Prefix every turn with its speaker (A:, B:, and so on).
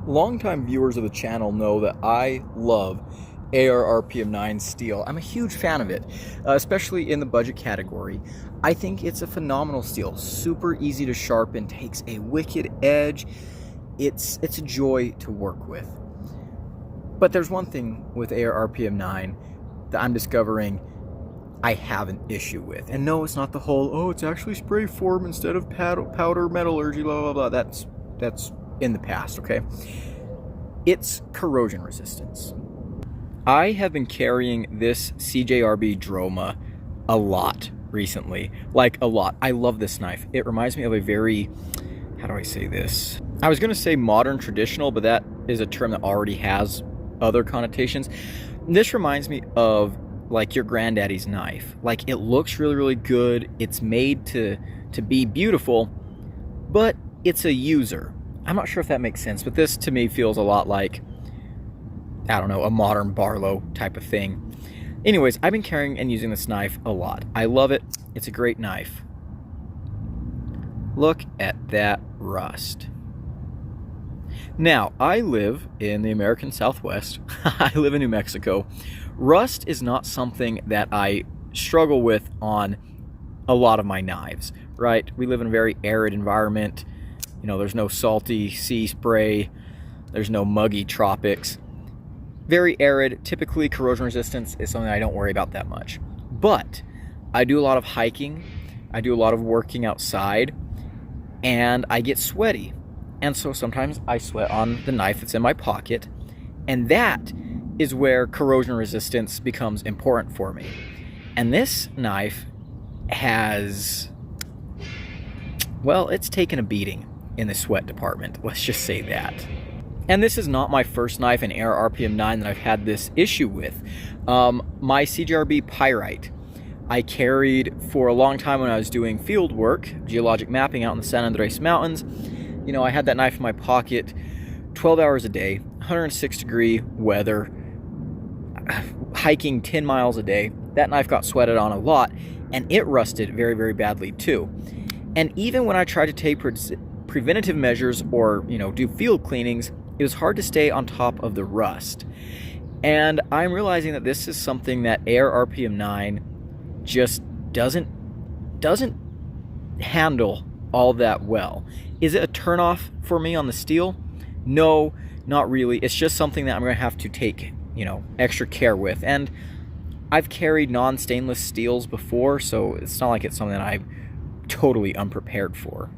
A: Longtime viewers of the channel know that I love AR-RPM9 steel. I'm a huge fan of it, especially in the budget category. I think it's a phenomenal steel, super easy to sharpen, takes a wicked edge. It's a joy to work with. But there's one thing with AR-RPM9 that I'm discovering I have an issue with. And no, it's not the whole, oh, it's actually spray form instead of powder metallurgy, blah, blah, blah. That's in the past, okay? It's corrosion resistance. I have been carrying this CJRB Droma a lot recently, like a lot. I love this knife. It reminds me of a very, how do I say this? I was gonna say modern traditional, but that is a term that already has other connotations. This reminds me of like your granddaddy's knife. Like, it looks really, really good. It's made to be beautiful, but it's a user. I'm not sure if that makes sense, but this to me feels a lot like, I don't know, a modern Barlow type of thing. Anyways, I've been carrying and using this knife a lot. I love it. It's a great knife. Look at that rust. Now, I live in the American Southwest. I live in New Mexico. Rust is not something that I struggle with on a lot of my knives, right? We live in a very arid environment. You know, there's no salty sea spray. There's no muggy tropics. Very arid. Typically, corrosion resistance is something I don't worry about that much. But I do a lot of hiking. I do a lot of working outside. And I get sweaty. And so sometimes I sweat on the knife that's in my pocket. And that is where corrosion resistance becomes important for me. And this knife has, well, it's taken a beating in the sweat department. Let's just say that. And this is not my first knife in AR-RPM9 that I've had this issue with. My CJRB Pyrite, I carried for a long time when I was doing field work, geologic mapping out in the San Andres Mountains. You know, I had that knife in my pocket 12 hours a day, 106-degree weather, hiking 10 miles a day. That knife got sweated on a lot, and it rusted very, very badly too. And even when I tried to take preventative measures or, you know, do field cleanings, it was hard to stay on top of the rust. And I'm realizing that this is something that AR-RPM9 just doesn't handle all that well. Is it a turnoff for me on the steel? No, not really. It's just something that I'm going to have to take, you know, extra care with. And I've carried non-stainless steels before, so it's not like it's something that I'm totally unprepared for.